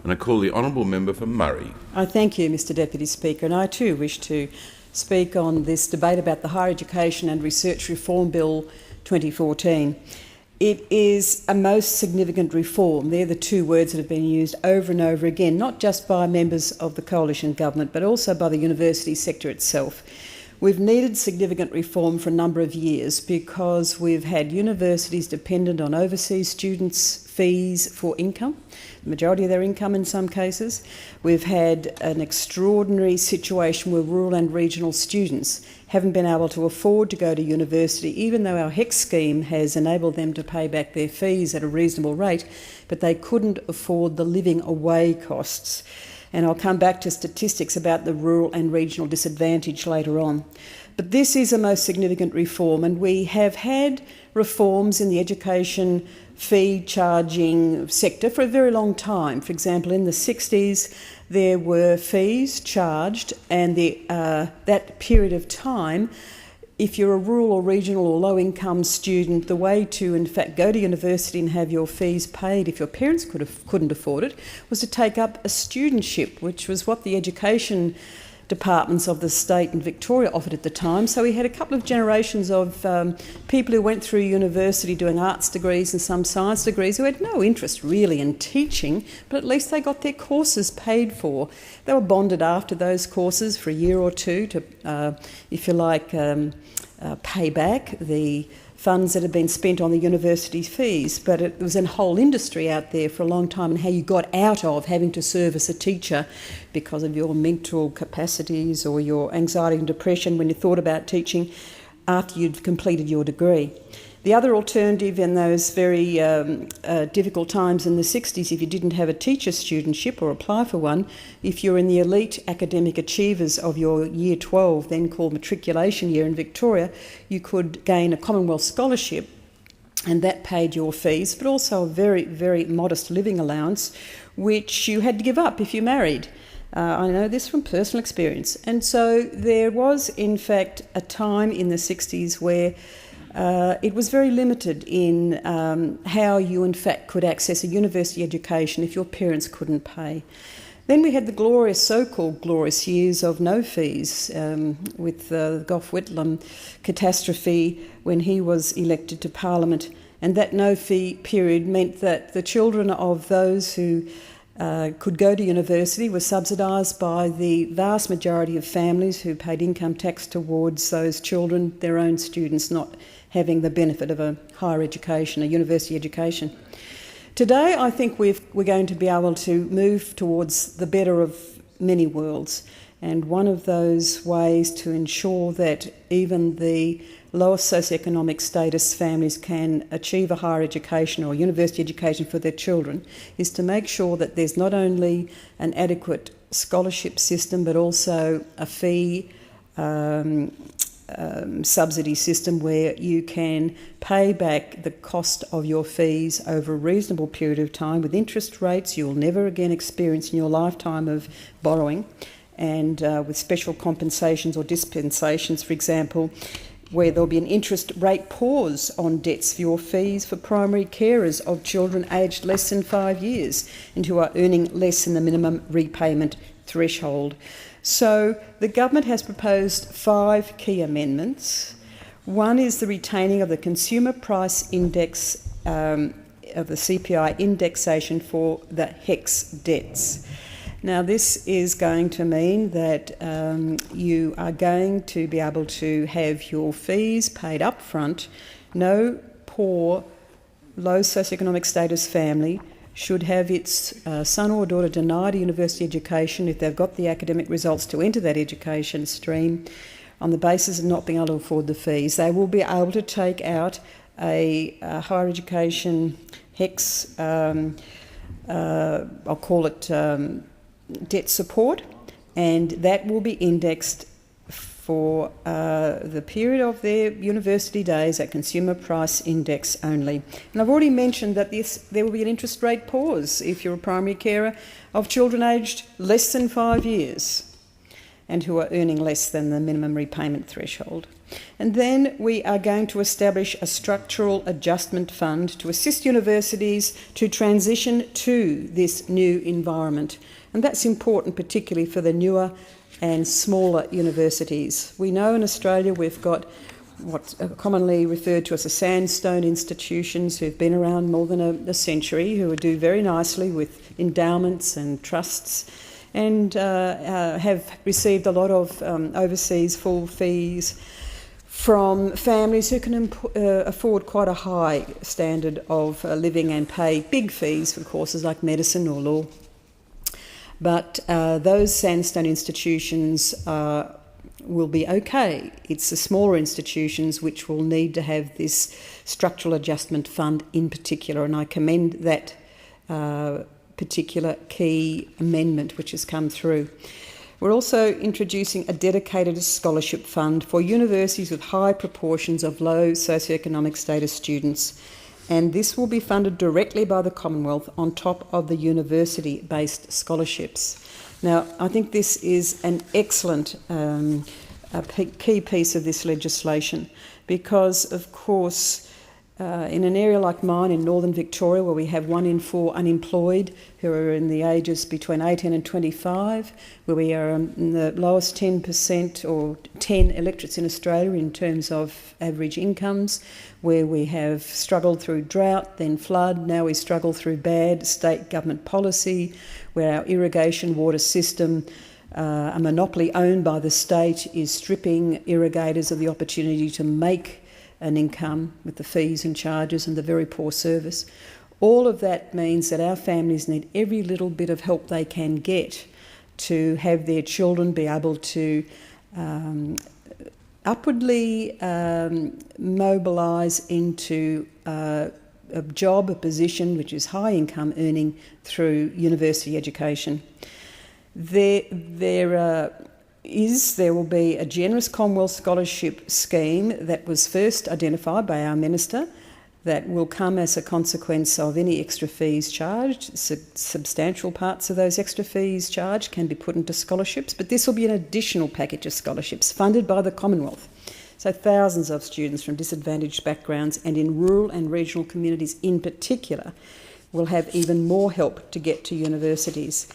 and I call the Honourable Member for Murray. I thank you, Mr Deputy Speaker, and I too wish to speak on this debate about the Higher Education and Research Reform Bill 2014. It is a most significant reform. They're the two words that have been used over and over again, not just by members of the coalition government, but also by the university sector itself. We've needed significant reform for a number of years because we've had universities dependent on overseas students' fees for income, the majority of their income in some cases. We've had an extraordinary situation where rural and regional students haven't been able to afford to go to university, even though our HEX scheme has enabled them to pay back their fees at a reasonable rate, but they couldn't afford the living away costs. And I'll come back to statistics about the rural and regional disadvantage later on. But this is a most significant reform, and we have had reforms in the education fee charging sector for a very long time. For example, in the 60s, there were fees charged, and that period of time, if you're a rural or regional or low-income student, the way to, in fact, go to university and have your fees paid, if your parents couldn't afford it, was to take up a studentship, which was what the education departments of the state in Victoria offered at the time. So we had a couple of generations of people who went through university doing arts degrees and some science degrees who had no interest really in teaching, but at least they got their courses paid for. They were bonded after those courses for a year or two to, if you like, pay back the funds that had been spent on the university fees, but it was a whole industry out there for a long time, and how you got out of having to serve as a teacher because of your mental capacities or your anxiety and depression when you thought about teaching after you'd completed your degree. The other alternative in those very difficult times in the 60s, if you didn't have a teacher studentship or apply for one, if you're in the elite academic achievers of your year 12, then called matriculation year in Victoria, you could gain a Commonwealth scholarship, and that paid your fees, but also a very, very modest living allowance, which you had to give up if you married. I know this from personal experience. And so there was, in fact, a time in the 60s where it was very limited in how you, in fact, could access a university education if your parents couldn't pay. Then we had the glorious, so-called glorious years of no fees with the Gough Whitlam catastrophe when he was elected to Parliament. And that no-fee period meant that the children of those who could go to university were subsidised by the vast majority of families who paid income tax towards those children, their own students not having the benefit of a higher education, a university education. Today, I think we're going to be able to move towards the better of many worlds, and one of those ways to ensure that even the lowest socioeconomic status families can achieve a higher education or university education for their children is to make sure that there's not only an adequate scholarship system but also a fee subsidy system where you can pay back the cost of your fees over a reasonable period of time with interest rates you'll never again experience in your lifetime of borrowing, and with special compensations or dispensations, for example, where there'll be an interest rate pause on debts for your fees for primary carers of children aged less than 5 years and who are earning less than the minimum repayment threshold. So the government has proposed 5 key amendments. One is the retaining of the consumer price index of the CPI indexation for the HEX debts. Now this is going to mean that you are going to be able to have your fees paid up front. No poor, low socioeconomic status family should have its son or daughter denied a university education if they've got the academic results to enter that education stream on the basis of not being able to afford the fees. They will be able to take out a higher education HEX, I'll call it debt support, and that will be indexed for the period of their university days at consumer price index only. And I've already mentioned that there will be an interest rate pause if you're a primary carer of children aged less than 5 years. and who are earning less than the minimum repayment threshold. And then we are going to establish a structural adjustment fund to assist universities to transition to this new environment. And that's important particularly for the newer and smaller universities. We know in Australia we've got what's commonly referred to as the sandstone institutions who've been around more than a century, who do very nicely with endowments and trusts, and have received a lot of overseas full fees from families who can afford quite a high standard of living and pay big fees for courses like medicine or law. But those sandstone institutions will be okay. It's the smaller institutions which will need to have this structural adjustment fund in particular, and I commend that particular key amendment which has come through. We're also introducing a dedicated scholarship fund for universities with high proportions of low socioeconomic status students, and this will be funded directly by the Commonwealth on top of the university-based scholarships. Now, I think this is an excellent key piece of this legislation because, of course, in an area like mine in northern Victoria, where we have 1 in 4 unemployed who are in the ages between 18 and 25, where we are in the lowest 10% or 10 electorates in Australia in terms of average incomes, where we have struggled through drought, then flood, now we struggle through bad state government policy, where our irrigation water system, a monopoly owned by the state, is stripping irrigators of the opportunity to make an income with the fees and charges and the very poor service. All of that means that our families need every little bit of help they can get to have their children be able to upwardly mobilise into a job, a position which is high income earning through university education. There will be a generous Commonwealth scholarship scheme that was first identified by our Minister that will come as a consequence of any extra fees charged. Substantial parts of those extra fees charged can be put into scholarships, but this will be an additional package of scholarships funded by the Commonwealth. So thousands of students from disadvantaged backgrounds and in rural and regional communities in particular will have even more help to get to universities.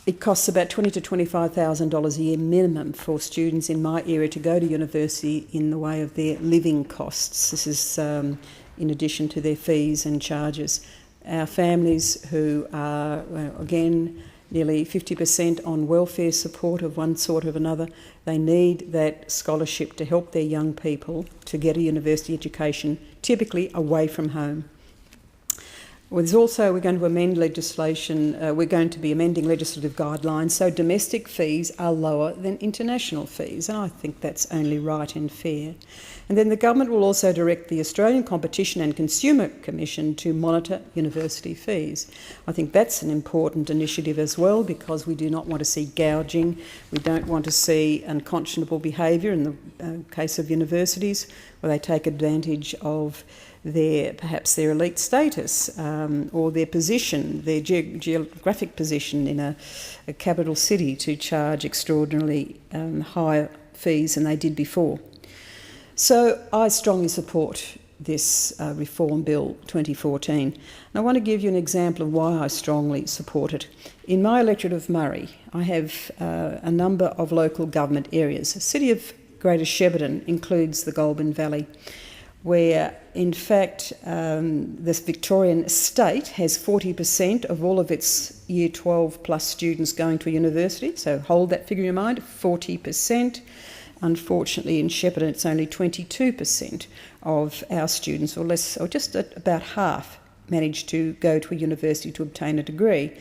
It costs about $20,000 to $25,000 a year minimum for students in my area to go to university in the way of their living costs. This is in addition to their fees and charges. Our families who are, again, nearly 50% on welfare support of one sort or another, they need that scholarship to help their young people to get a university education, typically away from home. Well, we're going to amend legislation, we're going to be amending legislative guidelines so domestic fees are lower than international fees, and I think that's only right and fair. And then the government will also direct the Australian Competition and Consumer Commission to monitor university fees. I think that's an important initiative as well, because we do not want to see gouging, we don't want to see unconscionable behaviour in the case of universities where they take advantage of perhaps their elite status or their position, their geographic position in a capital city to charge extraordinarily higher fees than they did before. So I strongly support this Reform Bill 2014. And I want to give you an example of why I strongly support it. In my electorate of Murray, I have a number of local government areas. The city of Greater Shepparton includes the Goulburn Valley, where in fact the Victorian state has 40% of all of its Year 12 plus students going to a university, so hold that figure in mind, 40%. Unfortunately in Shepparton it's only 22% of our students, or less, or just about half, manage to go to a university to obtain a degree.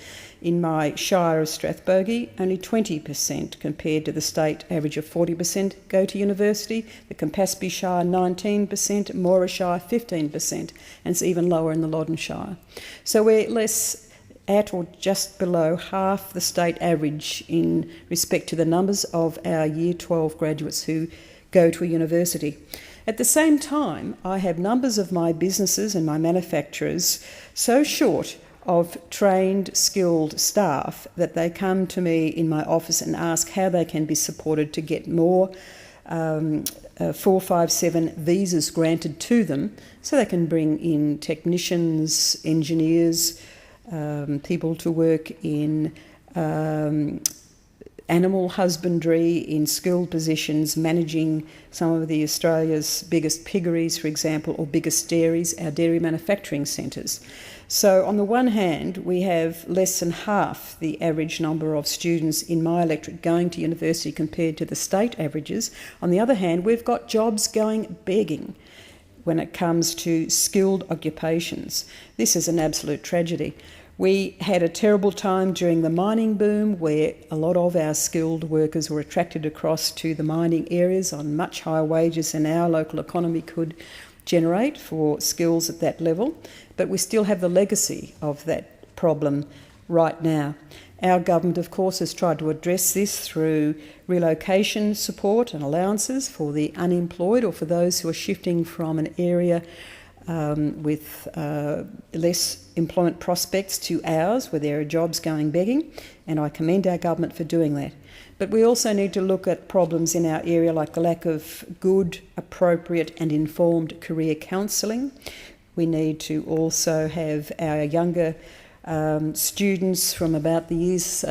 In my shire of Strathbogie, only 20% compared to the state average of 40% go to university. The Campaspe Shire 19%, Moira Shire 15%, and it's even lower in the Loddon Shire. So we're less at or just below half the state average in respect to the numbers of our Year 12 graduates who go to a university. At the same time, I have numbers of my businesses and my manufacturers so short of trained, skilled staff that they come to me in my office and ask how they can be supported to get more 457 visas granted to them so they can bring in technicians, engineers, people to work in animal husbandry, in skilled positions, managing some of the Australia's biggest piggeries, for example, or biggest dairies, our dairy manufacturing centres. So on the one hand, we have less than half the average number of students in my electorate going to university compared to the state averages. On the other hand, we've got jobs going begging when it comes to skilled occupations. This is an absolute tragedy. We had a terrible time during the mining boom where a lot of our skilled workers were attracted across to the mining areas on much higher wages than our local economy could generate for skills at that level. But we still have the legacy of that problem right now. Our government, of course, has tried to address this through relocation support and allowances for the unemployed or for those who are shifting from an area with less employment prospects to ours where there are jobs going begging, and I commend our government for doing that. But we also need to look at problems in our area like the lack of good, appropriate and informed career counselling. We need to also have our younger students from about the years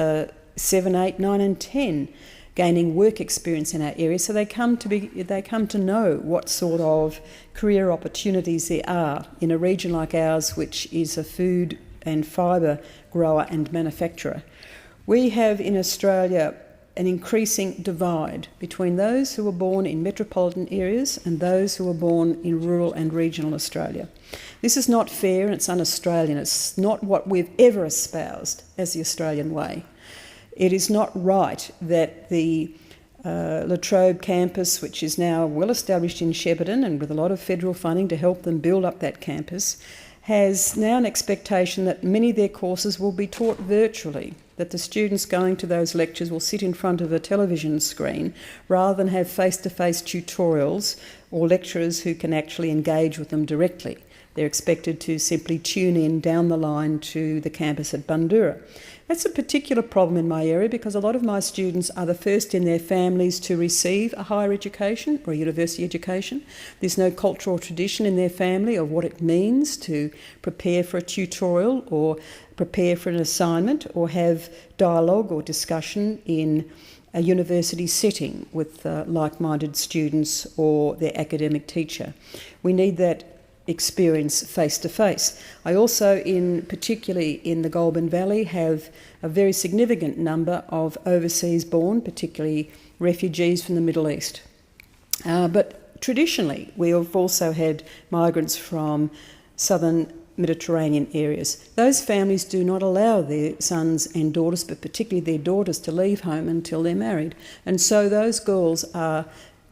7, 8, 9 and 10 gaining work experience in our area, so they come to know what sort of career opportunities there are in a region like ours, which is a food and fibre grower and manufacturer. We have in Australia an increasing divide between those who were born in metropolitan areas and those who were born in rural and regional Australia. This is not fair and it's un-Australian. It's not what we've ever espoused as the Australian way. It is not right that the La Trobe campus, which is now well established in Shepparton and with a lot of federal funding to help them build up that campus, has now an expectation that many of their courses will be taught virtually, that the students going to those lectures will sit in front of a television screen rather than have face-to-face tutorials or lecturers who can actually engage with them directly. They're expected to simply tune in down the line to the campus at Bundoora. That's a particular problem in my area because a lot of my students are the first in their families to receive a higher education or a university education. There's no cultural tradition in their family of what it means to prepare for a tutorial or prepare for an assignment or have dialogue or discussion in a university setting with like-minded students or their academic teacher. We need that experience face-to-face. I also, particularly in the Goulburn Valley, have a very significant number of overseas born, particularly refugees from the Middle East. But traditionally, we have also had migrants from southern Mediterranean areas. Those families do not allow their sons and daughters, but particularly their daughters, to leave home until they're married. And so those girls are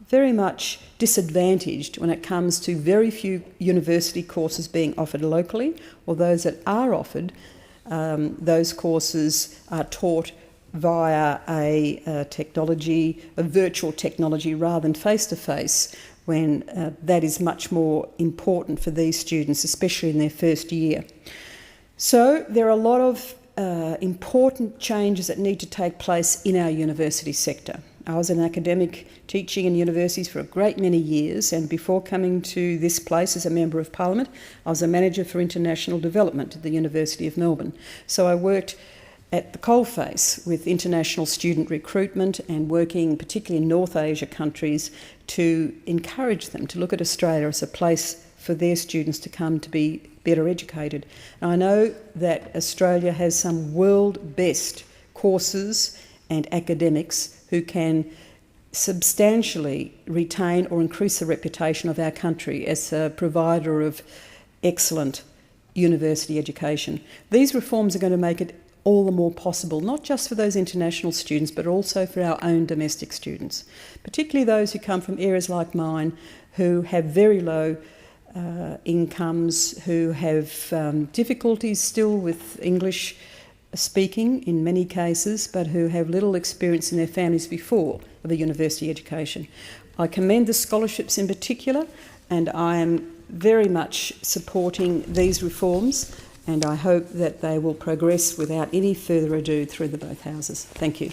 very much disadvantaged when it comes to very few university courses being offered locally, or those that are offered, those courses are taught via a virtual technology rather than face-to-face, when that is much more important for these students, especially in their first year. So there are a lot of important changes that need to take place in our university sector. I was an academic teaching in universities for a great many years, and before coming to this place as a Member of Parliament, I was a Manager for International Development at the University of Melbourne. So I worked at the coalface with international student recruitment and working particularly in North Asia countries to encourage them to look at Australia as a place for their students to come to be better educated. And I know that Australia has some world best courses and academics who can substantially retain or increase the reputation of our country as a provider of excellent university education. These reforms are going to make it all the more possible, not just for those international students, but also for our own domestic students, particularly those who come from areas like mine who have very low incomes, who have difficulties still with English speaking in many cases, but who have little experience in their families before of a university education. I commend the scholarships in particular, and I am very much supporting these reforms and I hope that they will progress without any further ado through the both houses. Thank you.